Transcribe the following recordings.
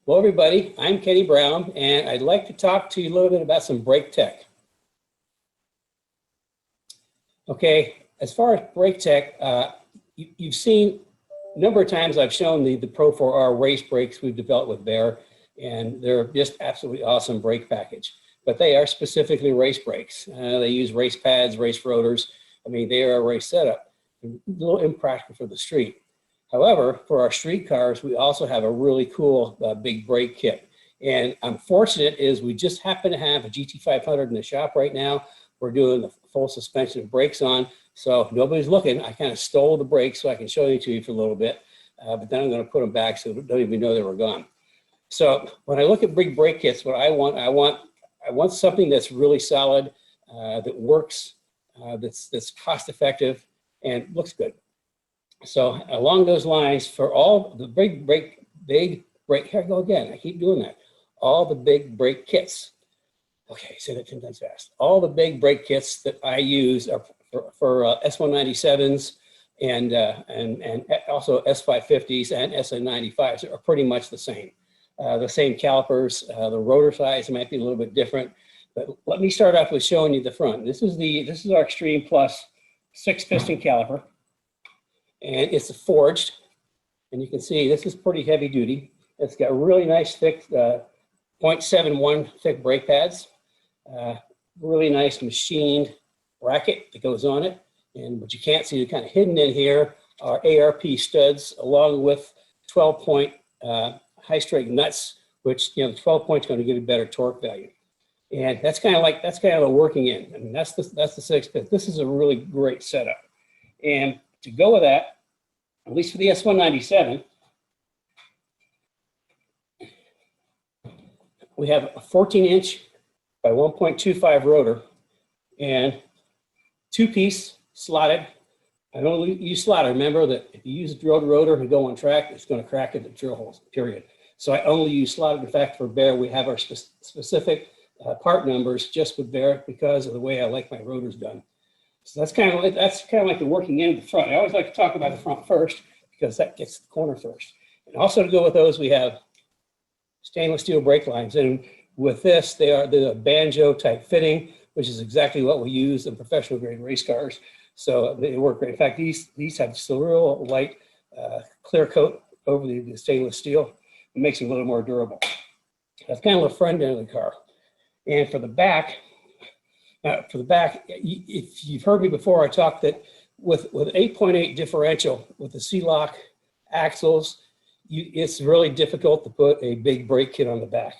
Hello everybody, I'm Kenny Brown and I'd like to talk to you a little bit about some brake tech. Okay, as far as brake tech, you've seen a number of times I've shown the Pro 4R race brakes we've developed with Baer, and they're just absolutely awesome brake package. But they are specifically race brakes. They use race pads, race rotors. I mean, they are a race setup. A little impractical for the street. However, for our street cars, we also have a really cool big brake kit. And I'm fortunate is we just happen to have a GT500 in the shop right now. We're doing the full suspension of brakes on. So if nobody's looking, I kind of stole the brakes so I can show you to you for a little bit. But then I'm going to put them back so they don't even know they were gone. So when I look at big brake kits, what I want something that's really solid, that works, that's cost effective and looks good. So along those lines, for all the big brake, here I go again, I keep doing that. All the big brake kits. Okay, say that 10 times fast. All the big brake kits that I use are for S197s and also S550s and SN95s are pretty much the same. The same calipers, the rotor size might be a little bit different, but let me start off with showing you the front. This is our Extreme Plus 6-piston caliper. And it's forged, and you can see this is pretty heavy duty. It's got really nice thick 0.71 thick brake pads, really nice machined bracket that goes on it. And what you can't see, kind of hidden in here, are ARP studs along with 12-point high straight nuts, which, you know, the 12 points going to give you better torque value. And that's kind of the working end. I mean, that's the 6-piston. This is a really great setup. And to go with that, at least for the S197, we have a 14-inch by 1.25 rotor and 2-piece slotted. I don't use slotted. Remember that if you use a drilled rotor and go on track, it's going to crack into drill holes, period. So I only use slotted. In fact, for Baer, we have our specific part numbers just with Baer because of the way I like my rotors done. So that's kind of like the working end of the front. I always like to talk about the front first because that gets the corner first. And also to go with those, we have stainless steel brake lines. And with this, they're a banjo type fitting, which is exactly what we use in professional grade race cars. So they work great. In fact, these have just a real light clear coat over the stainless steel. It makes them a little more durable. That's kind of the front end of the car. And for the back, if you've heard me before, I talked that with 8.8 differential with the C-lock axles, it's really difficult to put a big brake kit on the back.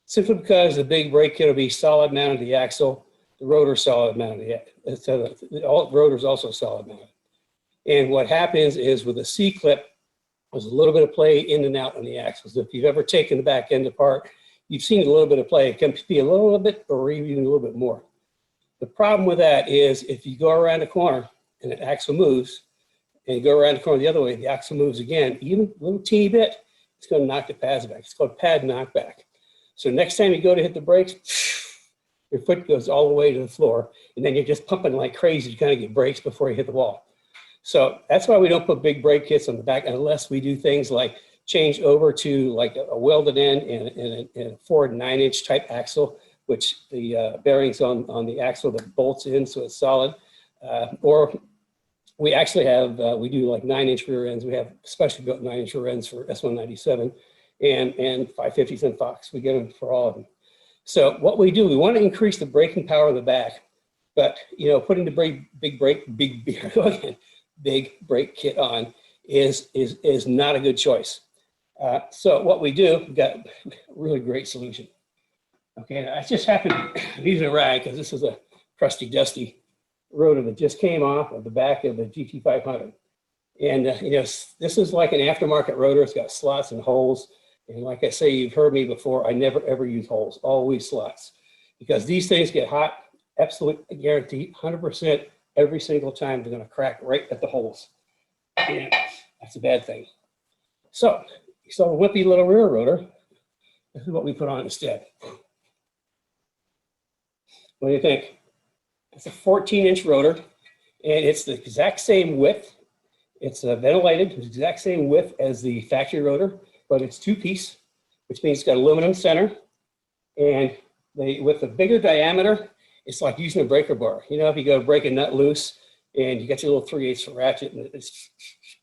Simply because the big brake kit will be solid mounted to the axle, the rotor solid mounted, the rotor's also solid mounted. And what happens is with a C-clip, there's a little bit of play in and out on the axles. If you've ever taken the back end apart, you've seen a little bit of play. It can be a little bit or even a little bit more. The problem with that is if you go around a corner and the axle moves, and you go around the corner the other way, the axle moves again, even a little teeny bit, it's going to knock the pads back. It's called pad knockback. So next time you go to hit the brakes, your foot goes all the way to the floor, and then you're just pumping like crazy to kind of get brakes before you hit the wall. So that's why we don't put big brake kits on the back unless we do things like change over to like a welded end and a forward 9-inch type axle, which the bearings on the axle that bolts in so it's solid. Or we actually have, we do like 9-inch rear ends. We have specially built 9-inch rear ends for S197 and 550s and Fox. We get them for all of them. So what we do, we want to increase the braking power of the back, but you know, putting the big brake kit on is not a good choice. So what we do, we've got a really great solution. Okay, I just happened to use a rag because this is a crusty, dusty rotor that just came off of the back of the GT500. And you know, this is like an aftermarket rotor. It's got slots and holes. And like I say, you've heard me before, I never ever use holes, always slots. Because these things get hot, absolutely guaranteed, 100% every single time they're gonna crack right at the holes. And that's a bad thing. So, you saw the wimpy little rear rotor. This is what we put on instead. What do you think? It's a 14-inch rotor, and it's the exact same width. It's ventilated, the exact same width as the factory rotor, but it's 2-piece, which means it's got aluminum center. And with a bigger diameter, it's like using a breaker bar. You know, if you go to break a nut loose and you got your little 3/8 ratchet and it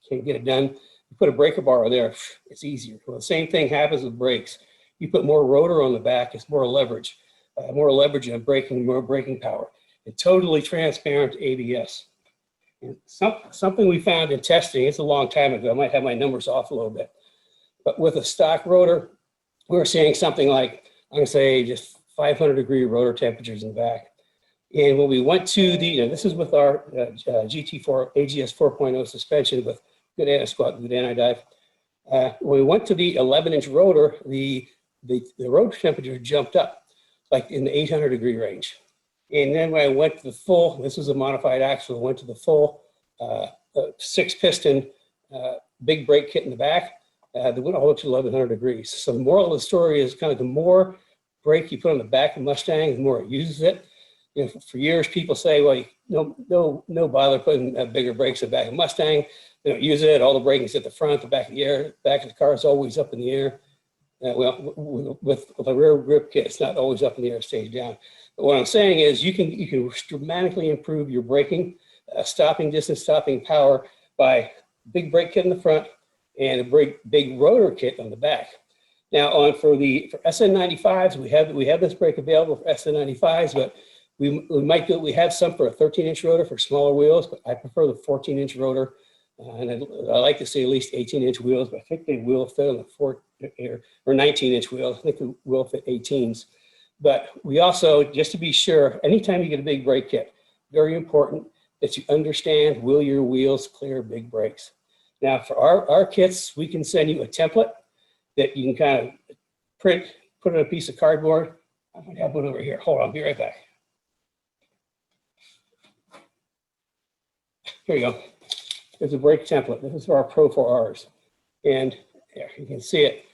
can't get it done, you put a breaker bar there, it's easier. Well, the same thing happens with brakes. You put more rotor on the back, it's more leverage and braking, more braking power. And totally transparent ABS. And something we found in testing, it's a long time ago, I might have my numbers off a little bit, but with a stock rotor, we were seeing something like, I'm gonna say just 500-degree rotor temperatures in the back. And when we went to the, this is with our GT4 AGS 4.0 suspension with good anti-squat, good anti-dive. When we went to the 11-inch rotor, the rotor temperature jumped up like in the 800-degree range. And then when I went to the full, this was a modified axle, went to the full 6-piston big brake kit in the back, they went all up to 1100 degrees. So the moral of the story is kind of the more brake you put on the back of Mustang, the more it uses it. You know, for years, people say, well, no bother putting bigger brakes in the back of Mustang. They don't use it. All the braking's at the front, the back of the air. Back of the car is always up in the air. Well, with a rear grip kit, it's not always up in the air, it stays down. But what I'm saying is you can dramatically improve your braking, stopping distance, stopping power by big brake kit in the front and a big rotor kit on the back. Now for SN95s, we have this brake available for SN95s, but we have some for a 13-inch rotor for smaller wheels, but I prefer the 14-inch rotor. And I like to see at least 18-inch wheels, but I think they will fit on the or 19-inch wheels. I think they will fit 18s. But we also, just to be sure, anytime you get a big brake kit, very important that you understand, will your wheels clear big brakes? Now for our kits, we can send you a template that you can kind of print, put on a piece of cardboard. I'm gonna have one over here. Hold on, I'll be right back. Here you go. There's a brake template. This is for our Pro 4Rs. And there, you can see it.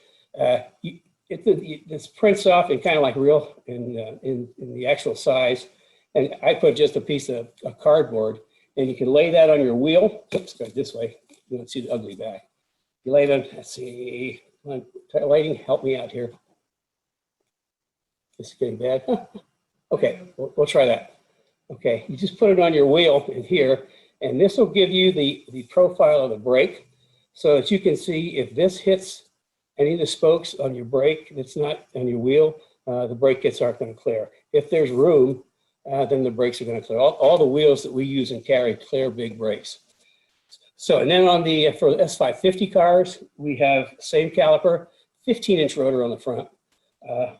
This prints off in kind of like real in the actual size. And I put just a piece of cardboard, and you can lay that on your wheel. Oops, go this way. You don't see the ugly back. You lay it on, let's see, lighting, help me out here. This is getting bad. Okay, we'll try that. Okay, you just put it on your wheel in here, and this will give you the profile of the brake so that you can see if this hits any of the spokes on your brake that's not on your wheel, the brake kits aren't going to clear. If there's room, then the brakes are going to clear. All the wheels that we use and carry clear big brakes. So, and then for the S550 cars, we have same caliper, 15-inch rotor on the front,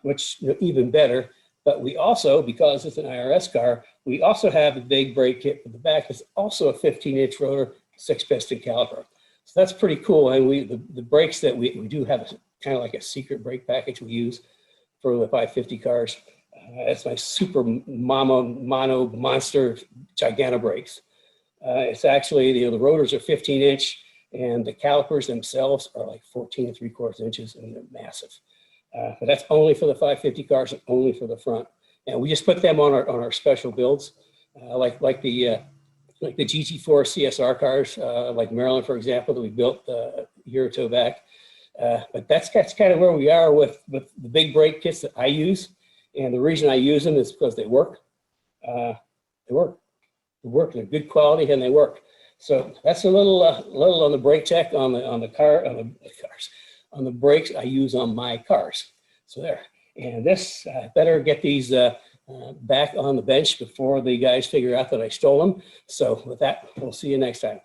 which even better. But we also, because it's an IRS car, we also have a big brake kit in the back. It's also a 15-inch rotor, 6-piston caliper. So that's pretty cool. And the brakes that we do have kind of like a secret brake package we use for the 550 cars. It's my super mono monster Giganta brakes. It's actually, the rotors are 15-inch and the calipers themselves are like 14 3/4 inches and they're massive. But that's only for the 550 cars and only for the front. And we just put them on our special builds, like the GT4 CSR cars, like Maryland, for example, that we built a year or two back. But that's kind of where we are with the big brake kits that I use. And the reason I use them is because they work. They work. They're good quality and they work. So that's a little on the brake tech on the brakes I use on my cars. So there. And this, better get these back on the bench before the guys figure out that I stole them. So with that, we'll see you next time.